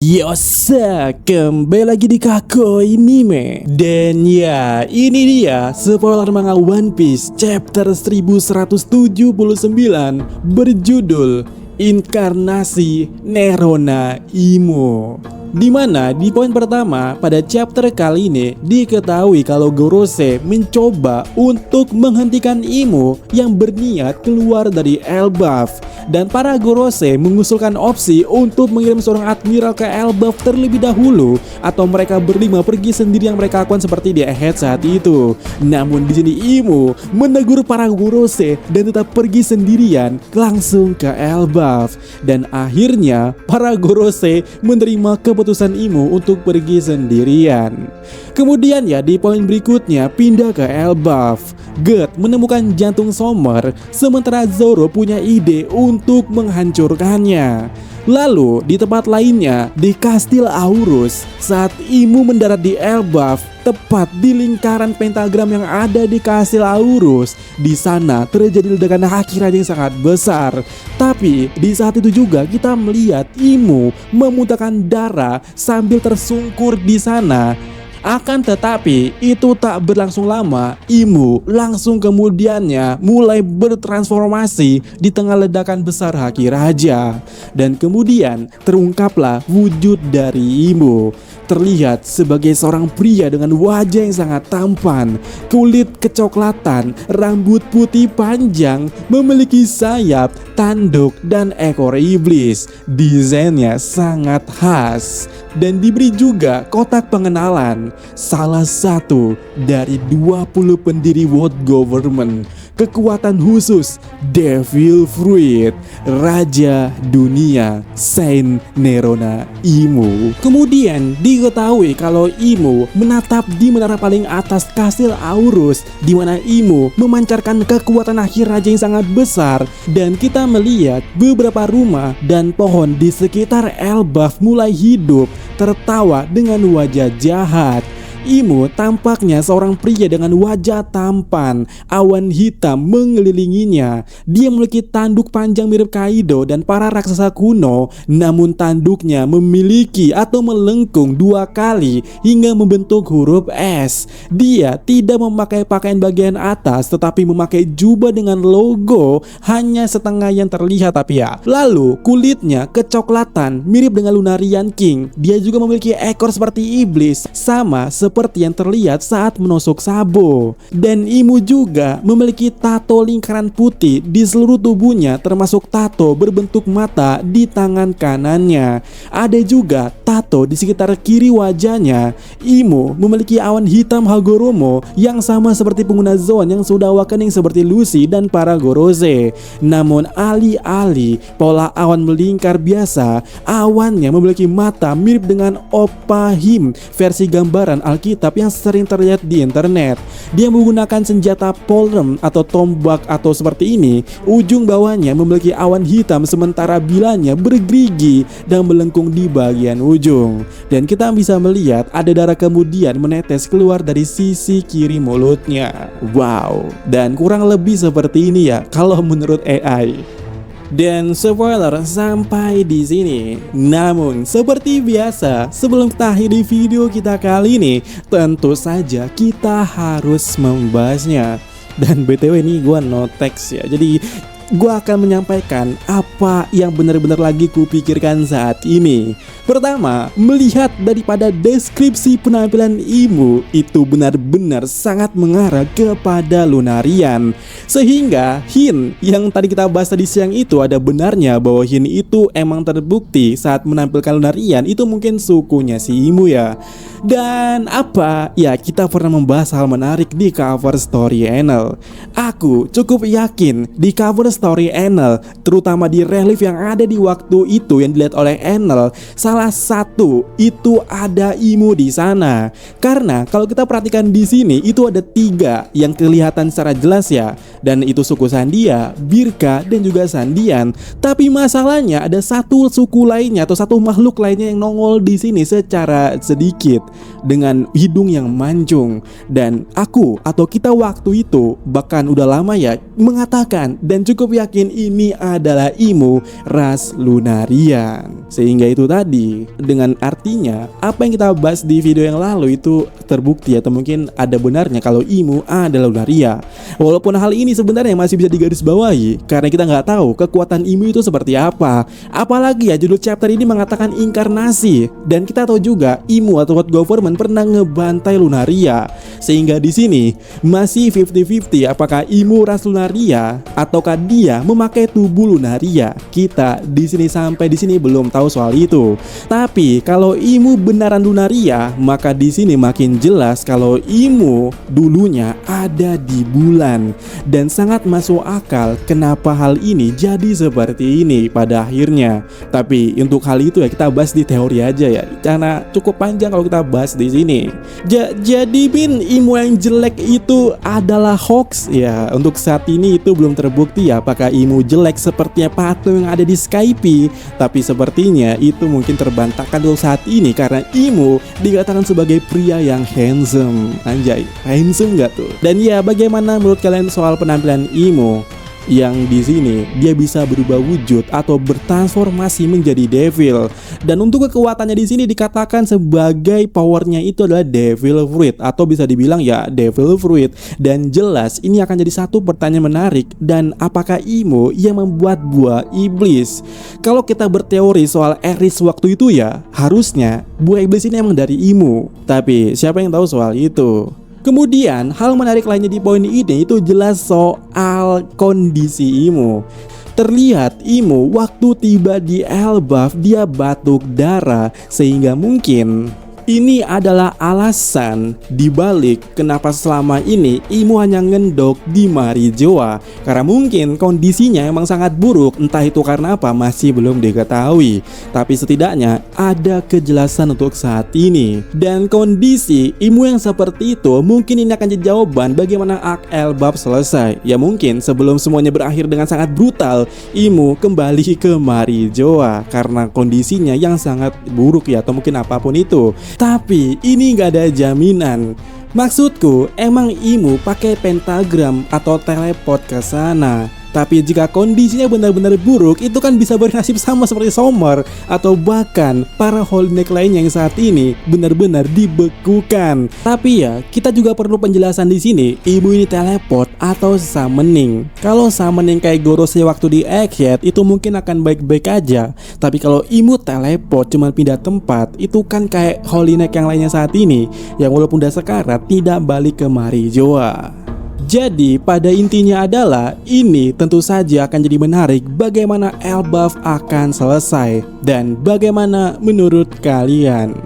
Yosa, kembali lagi di Kakoi Anime. Dan ya, ini dia spoiler manga One Piece chapter 1179 berjudul Inkarnasi Nerona Imo. Dimana di poin pertama pada chapter kali ini diketahui kalau Gorose mencoba untuk menghentikan Imo yang berniat keluar dari Elbaf. Dan para Gorose mengusulkan opsi untuk mengirim seorang admiral ke Elbaf terlebih dahulu, atau mereka berlima pergi sendiri yang mereka lakukan seperti di Ahead saat itu. Namun di sini Imo menegur para Gorose dan tetap pergi sendirian langsung ke Elbaf. Dan akhirnya para Gorose menerima keputusan Imo untuk pergi sendirian. Kemudian ya di poin berikutnya pindah ke Elbaf. Gert menemukan jantung Sommer, sementara Zoro punya ide untuk menghancurkannya. Lalu di tempat lainnya di Kastil Aurus, saat Imo mendarat di Elbaf, tepat di lingkaran pentagram yang ada di Kastil Aurus, di sana terjadi ledakan haki raja yang sangat besar. Tapi di saat itu juga kita melihat Imo memuntahkan darah sambil tersungkur di sana. Akan tetapi itu tak berlangsung lama, Imo langsung kemudiannya mulai bertransformasi di tengah ledakan besar haki raja. Dan kemudian terungkaplah wujud dari Imo. Terlihat sebagai seorang pria dengan wajah yang sangat tampan, kulit kecoklatan, rambut putih panjang, memiliki sayap, tanduk, dan ekor iblis. Desainnya sangat khas. Dan diberi juga kotak pengenalan, salah satu dari 20 pendiri World Government. Kekuatan khusus Devil Fruit, Raja Dunia Saint Nerona Imo. Kemudian diketahui kalau Imo menatap di menara paling atas Kastil Aurus, di mana Imo memancarkan kekuatan akhir raja yang sangat besar. Dan kita melihat beberapa rumah dan pohon di sekitar Elbaf mulai hidup, tertawa dengan wajah jahat. Imo tampaknya seorang pria dengan wajah tampan, awan hitam mengelilinginya. Dia memiliki tanduk panjang mirip Kaido dan para raksasa kuno, namun tanduknya memiliki atau melengkung 2 kali hingga membentuk huruf S. Dia tidak memakai pakaian bagian atas, tetapi memakai jubah dengan logo hanya setengah yang terlihat tapi ya. Lalu kulitnya kecoklatan mirip dengan Lunarian King. Dia juga memiliki ekor seperti iblis, sama seperti yang terlihat saat menusuk Sabo. Dan Imo juga memiliki tato lingkaran putih di seluruh tubuhnya, termasuk tato berbentuk mata di tangan kanannya. Ada juga tato di sekitar kiri wajahnya. Imo memiliki awan hitam Hagoromo yang sama seperti pengguna Zoan yang sudah awakening seperti Lucy dan para Gorose. Namun alih-alih pola awan melingkar biasa, awannya memiliki mata mirip dengan Oppa Him versi gambaran Alkitab yang sering terlihat di internet. Dia menggunakan senjata polrem atau tombak atau seperti ini. Ujung bawahnya memiliki awan hitam sementara bilanya bergerigi dan melengkung di bagian ujung. Dan kita bisa melihat ada darah kemudian menetes keluar dari sisi kiri mulutnya. Wow, dan kurang lebih seperti ini ya kalau menurut AI. Dan spoiler sampai di sini. Namun seperti biasa, sebelum kita akhiri video kita kali ini, tentu saja kita harus membahasnya. Dan BTW ini gue no text ya, jadi gue akan menyampaikan apa yang benar-benar lagi kupikirkan saat ini. Pertama, melihat daripada deskripsi penampilan Imo itu benar-benar sangat mengarah kepada Lunarian. Sehingga Hin yang tadi kita bahas tadi siang itu ada benarnya bahwa Hin itu emang terbukti saat menampilkan Lunarian itu mungkin sukunya si Imo ya. Dan apa? Ya kita pernah membahas hal menarik di cover story Enel. Aku cukup yakin di cover story Enel, terutama di relief yang ada di waktu itu yang dilihat oleh Enel, salah satu itu ada Imo di sana. Karena kalau kita perhatikan di sini itu ada 3 yang kelihatan secara jelas ya, dan itu suku Sandia, Birka, dan juga Sandian. Tapi masalahnya ada satu suku lainnya atau satu makhluk lainnya yang nongol di sini secara sedikit dengan hidung yang mancung. Dan aku atau kita waktu itu bahkan udah lama ya mengatakan dan cukup cukup yakin ini adalah Imo ras Lunarian. Sehingga itu tadi, dengan artinya apa yang kita bahas di video yang lalu itu terbukti atau mungkin ada benarnya kalau Imo adalah Lunaria. Walaupun hal ini sebenarnya masih bisa digarisbawahi karena kita nggak tahu kekuatan Imo itu seperti apa. Apalagi ya judul chapter ini mengatakan inkarnasi, dan kita tahu juga Imo atau World Government pernah ngebantai Lunaria. Sehingga di sini masih 50-50 apakah Imo ras Lunaria ataukah dia memakai tubuh Lunaria. Kita di sini sampai di sini belum tahu soal itu. Tapi kalau Imo benaran Lunaria, maka di sini makin jelas kalau Imo dulunya ada di bulan, dan sangat masuk akal kenapa hal ini jadi seperti ini pada akhirnya. Tapi untuk hal itu ya kita bahas di teori aja ya, karena cukup panjang kalau kita bahas di sini. Jadi Bin, Imo yang jelek itu adalah hoax ya. Untuk saat ini itu belum terbukti ya apakah Imo jelek sepertinya patung yang ada di Skype. Tapi sepertinya itu mungkin terbantahkan untuk saat ini karena Imo dikatakan sebagai pria yang handsome. Anjay, handsome gak tuh? Dan ya, bagaimana menurut kalian soal penampilan Imo yang di sini dia bisa berubah wujud atau bertransformasi menjadi devil? Dan untuk kekuatannya di sini dikatakan sebagai powernya itu adalah devil fruit atau bisa dibilang ya devil fruit. Dan jelas ini akan jadi satu pertanyaan menarik, dan apakah Imo yang membuat buah iblis? Kalau kita berteori soal Eris waktu itu ya harusnya buah iblis ini emang dari Imo, tapi siapa yang tahu soal itu? Kemudian hal menarik lainnya di poin ini itu jelas soal kondisi Imo. Terlihat Imo waktu tiba di Elbaf dia batuk darah, sehingga mungkin ini adalah alasan dibalik kenapa selama ini Imo hanya ngendok di Marijoa, karena mungkin kondisinya emang sangat buruk, entah itu karena apa masih belum diketahui. Tapi setidaknya ada kejelasan untuk saat ini. Dan kondisi Imo yang seperti itu mungkin ini akan jadi jawaban bagaimana arc Elbaf selesai. Ya mungkin sebelum semuanya berakhir dengan sangat brutal, Imo kembali ke Marijoa karena kondisinya yang sangat buruk ya, atau mungkin apapun itu. Tapi ini gak ada jaminan. Maksudku, emang Imo pakai pentagram atau teleport ke sana. Tapi jika kondisinya benar-benar buruk, itu kan bisa bernasib sama seperti Sommer atau bahkan para Holy Knight lainnya yang saat ini benar-benar dibekukan. Tapi ya, kita juga perlu penjelasan di sini. Imo ini teleport atau summoning. Kalau summoning kayak Gorosei waktu di Egghead itu mungkin akan baik-baik aja. Tapi kalau Imo teleport cuma pindah tempat, itu kan kayak Holy Knight yang lainnya saat ini, yang walaupun udah sekarat tidak balik ke Marijoa. Jadi pada intinya adalah ini tentu saja akan jadi menarik bagaimana Elbaf akan selesai. Dan bagaimana menurut kalian?